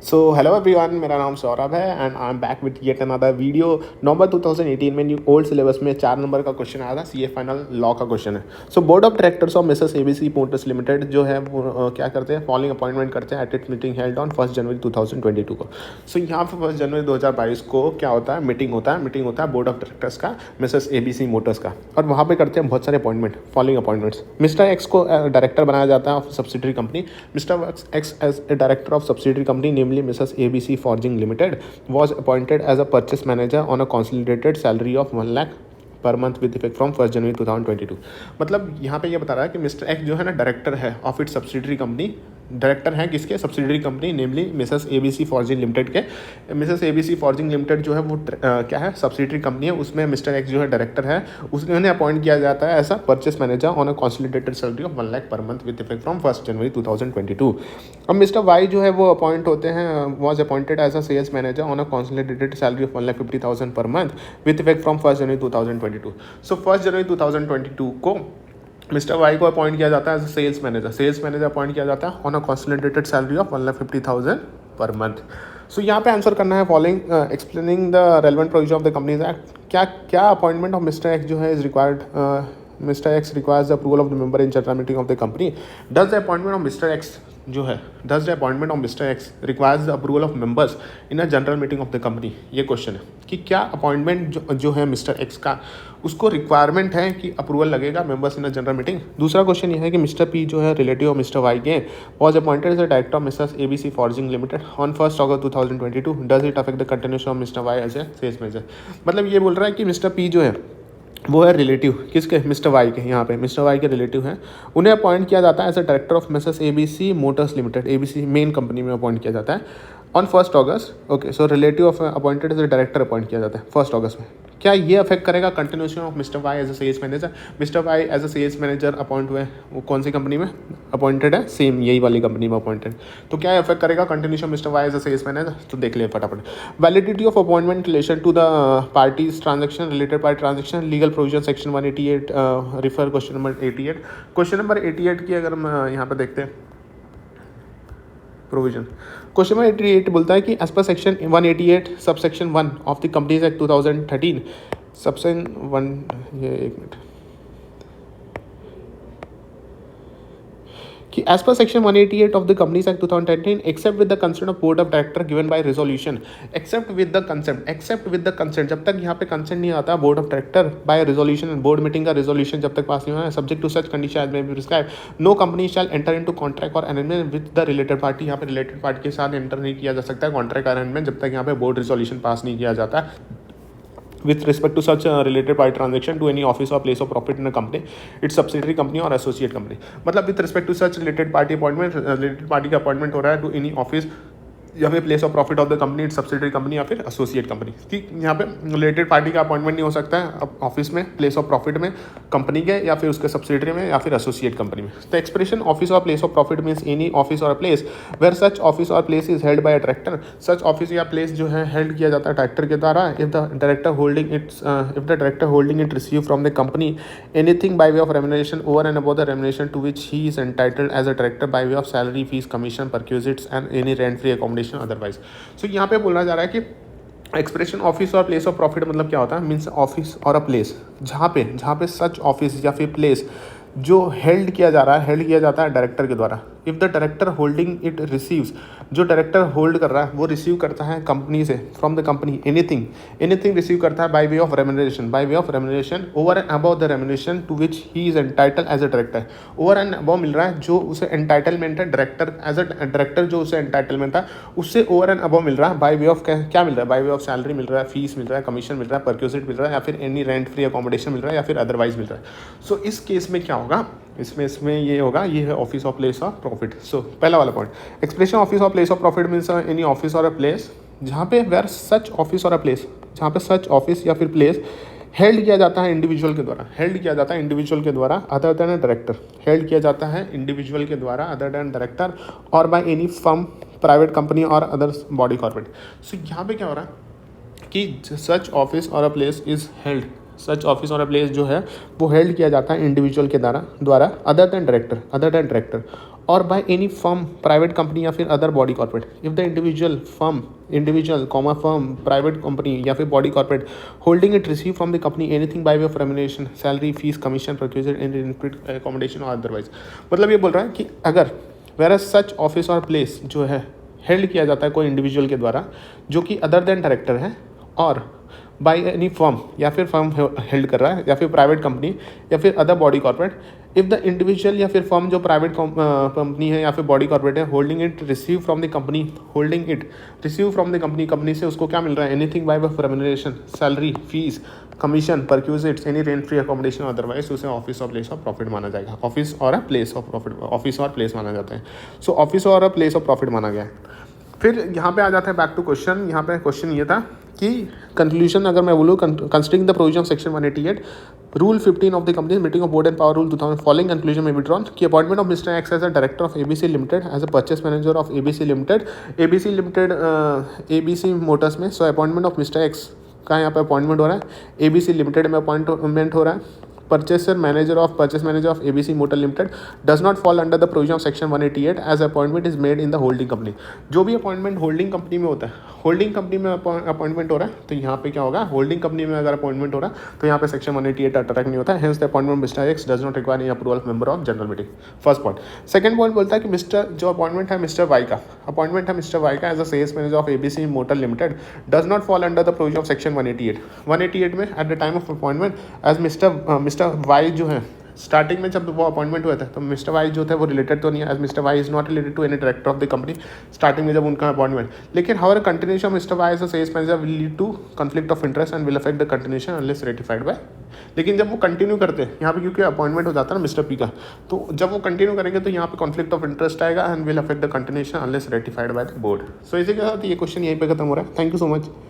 So hello everyone, मेरा नाम सौरभ है and I am back with yet another video. November 2018 में न्यू ओल्ड सिलेबस में 4 नंबर का क्वेश्चन आया था। सीए फाइनल लॉ का क्वेश्चन है। So board of directors of Mrs ABC Motors Limited जो है वो क्या करते हैं, फॉलोइंग अपॉइंटमेंट करते हैं at its meeting held on 1 January 2022 को। सो यहाँ पर 1 जनवरी 2022 को क्या होता है, मीटिंग होता है बोर्ड ऑफ डायरेक्टर्स का मिसेस एबीसी मोटर्स का, और वहाँ पे करते हैं बहुत सारे appointment, following appointments. Mr X को डायरेक्टर बनाया जाता है of subsidiary company. Mr X as a director of subsidiary company namely Mrs ABC Forging Limited was appointed as a purchase manager on a consolidated salary of 1 lakh पर month with effect from 1 January 2022। मतलब यहाँ पे ये बता रहा है कि mister X जो है ना डायरेक्टर है of it subsidiary company. Director है किसके? Subsidiary company namely Mrs ABC forging limited के। मिसेस एबीसी फॉर्जिंग लिमिटेड जो है वो क्या है, सब्सिडरी कंपनी है, उसमें मिस्टर एक्स जो है डायरेक्टर है। उसने अपॉइंट किया जाता है ऐसा purchase manager on a consolidated salary of 1 lakh पर month with effect from 1 January 2022। अब मिस्टर वाई जो है वो अपॉइंट होते हैं, was appointed as a sales manager on a consolidated salary of 1,50,000 पर month with effect from 1 January 2022। So 1 January 2022 को mister Y को अपॉइंट किया जाता है एज सेल्स मैनेजर अपॉइंट किया जाता है on a consolidated salary of 1,50,000 पर मंथ। सो यहाँ पे आंसर करना है following explaining the relevant provision of the companies act. क्या अपॉइंटमेंट ऑफ मिस्टर एक्स जो है is required. Mister X requires the approval of the member in general meeting of the company. Does the appointment of mister X जो है does the appointment of mister X requires the approval of members in a general meeting of the company. ये question है कि क्या appointment जो है mister X का, उसको रिक्वायरमेंट है कि अप्रूवल लगेगा members in a general meeting. दूसरा क्वेश्चन ये है कि मिस्टर पी जो है रिलेटिव ऑफ मिस्टर वाई के was appointed as a director of Mrs ABC forging limited on 1 August 2022। Does it affect the continuation of Mr Y as a sales manager. मतलब ये बोल रहा है कि मिस्टर पी जो है वो है रिलेटिव किसके, मिस्टर वाई के। यहाँ पे मिस्टर वाई के रिलेटिव हैं, उन्हें अपॉइंट किया जाता है as a director of Mrs ABC Motors limited. ABC main company में अपॉइंट किया जाता है on 1 August. Okay, so relative of appointed as a director appoint किया जाता है 1 अगस्त में। क्या ये अफेक्ट करेगा continuation of Mr Y as a sales manager? Mr Y as a sales manager appoint हुए, वो कौन सी कंपनी में अपॉइंटेड है? सेम यही वाली कंपनी में अपॉइंटेड। तो क्या अफेक्ट करेगा continuation Mr Y as a sales manager? तो देख लिया फटाफट। Validity of appointment relation to the parties transaction, related party transaction, legal provision section 188 refer question number 88। Question number 88 की अगर हम यहाँ पर देखते हैं प्रोविजन, क्वेश्चन नंबर 88 बोलता है कि as per section 188 sub section 1 of the companies act 2013 subsection 1, ये एक मिनट, कि as per section 188 of the companies act 2013 except with the consent of board of director given by resolution. Except with the consent, जब तक यहाँ पे consent नहीं आता board of director by resolution, board meeting का रेजोल्यूशन जब तक pass नहीं हुआ है, subject to such condition as may be prescribe, no company shall enter into contract or arrangement with the related party. यहाँ पे रिलेटेड पार्टी के साथ एंटर नहीं किया जा सकता है कॉन्ट्रैक्ट अरेंजमेंट जब तक यहाँ पे बोर्ड रेजोल्यूशन पास नहीं किया जाता है with respect to such related party transaction to any office or place of profit in a company, its subsidiary company or associate company। मतलब with respect to such related party appointment, related party का appointment हो रहा है to any office या फिर place of profit of the company, it's subsidiary company या फिर associate company. ठीक, यहाँ पे रिलेटेड पार्टी का अपॉइंटमेंट नहीं हो सकता है ऑफिस में, प्लेस ऑफ प्रॉफिट में कंपनी के, या फिर उसके सब्सिडरी में, या फिर एसोसिएट कंपनी में। The expression office or place of profit means any office or place where such office or place is held by a director. Such office या प्लेस जो है हेल्ड किया जाता है डायरेक्टर के द्वारा। If the director holding it receive from the company anything by way of remuneration over and above the remuneration to which he is entitled as a director by way of salary, fees, commission, perquisites and any rent free accommodation otherwise. So यहाँ पे बोलना जा रहा है कि expression office or place of profit मतलब क्या होता है, मीन्स ऑफिस और अ प्लेस जहाँ पे सच ऑफिस या फिर प्लेस जो हेल्ड किया जाता है डायरेक्टर के द्वारा। If the director holding it receives, जो डायरेक्टर होल्ड कर रहा है वो रिसीव करता है कंपनी से, from the company, anything receive करता है by way of remuneration over and above the remuneration to which he is entitled as a director. Over and above मिल रहा है जो उसे एंटाइटलमेंट है डायरेक्टर, एज अ डायरेक्टर जो उसे एंटाइटलमेंट है उससे ओवर एंड अबव मिल रहा है बाय वे ऑफ क्या मिल रहा है, बाय वे ऑफ सैलरी मिल रहा है, फीस मिल रहा है, कमीशन मिल रहा है, परक्यूजिट मिल रहा है, या फिर एनी रेंट फ्री अकोमोडेशन मिल रहा है, या फिर अदरवाइज मिल रहा है। सो इस केस में क्या होगा, इसमें ये होगा, ये है office or place of profit. सो पहला वाला point, expression office or place of profit means any office और अ प्लेस जहाँ पे वेयर सच ऑफिस और अ प्लेस, जहाँ पे सच ऑफिस या फिर प्लेस हेल्ड किया जाता है इंडिविजुअल के द्वारा, अदर देन डायरेक्टर, हेल्ड किया जाता है इंडिविजुअल के द्वारा other than director or by any firm, private company और अदर बॉडी कॉर्पोरेट। सो यहाँ पे क्या हो रहा है कि सच ऑफिस और a place is held, such office और अ प्लेस जो है वो हेल्ड किया जाता है इंडिविजुअल के द्वारा other than director or by any firm, private company या फिर other body corporate if the individual firm, private company या फिर body corporate holding it receive from the company anything by way of remuneration, salary, fees, commission, perquisite in accommodation or otherwise. मतलब ये बोल रहा है कि अगर where such office or place जो है हेल्ड किया जाता है कोई इंडिविजुअल के द्वारा जो कि अदर देन डायरेक्टर है, और बाय एनी फर्म या फिर फर्म हेल्ड कर रहा है या फिर प्राइवेट कंपनी या फिर other body corporate, if the individual या फिर फर्म जो प्राइवेट कंपनी है या फिर बॉडी कॉर्पोरेट है holding it receive from the company, company से उसको क्या मिल रहा है, anything bye remuneration, salary, fees, commission, perquisites, any rent free accommodation otherwise, उसे office or place of profit माना जाएगा। Office or place of profit, office or place माना जाता है। सो office or place of profit माना गया है। फिर यहाँ पे आ जाता है बैक टू क्वेश्चन। यहाँ पे क्वेश्चन ये था कि कंक्लूजन अगर मैं बोलूँ, considering the provision of section 188 rule 15 of the company meeting of board and power rule 2000 following conclusion में विड्रॉन कि appointment of mister X as a director of ABC limited as a purchase manager of ABC limited ABC motors में। So appointment of mister X का यहाँ पे appointment हो रहा है, ABC limited में अपॉइंटमेंट हो रहा है। Purchase manager of ABC motor limited does not fall under the provision of section 188 as appointment is made in the holding company. जो भी अपॉइंटमेंट होल्डिंग कंपनी में होता है, होल्डिंग कंपनी में अपॉइंटमेंट हो रहा है तो यहाँ पे क्या होगा, होल्डिंग कंपनी में अगर अपॉइंटमेंट हो रहा है तो यहाँ पे सेक्शन 188 अट्रैक्ट नहीं होता है। Hence the appointment Mr X does not require any approval of member of general meeting. First point. Second point बोलता है कि मिस्टर जो अपॉइंटमेंट है मिस्टर वाई का, as a sales manager of ABC motor limited does not fall under the provision of section 188 में at the time of appointment as Mr Y जो है starting में जब वो अपॉइंटमेंट हुआ था तो मिस्टर वाई जो थे वो रिलेटेड तो नहीं है, as Mr Y is not related to any director of the company starting में जब उनका अपॉइंटमेंट। लेकिन however continuation of Mr Y as a sales manager will lead to conflict of interest and will affect the continuation unless ratified by. लेकिन जब वो continue करते हैं यहाँ पे, क्योंकि अपॉइंटमेंट हो जाता है ना मिस्टर पी का, तो जब वो कंटिन्यू करेंगे तो यहाँ पे कॉन्फ्लिक्ट ऑफ इंटरेस्ट आएगा and will affect the continuation unless ratified by the board. So इसी के साथ ये क्वेश्चन यहीं पे खत्म हो रहा है। Thank you so much.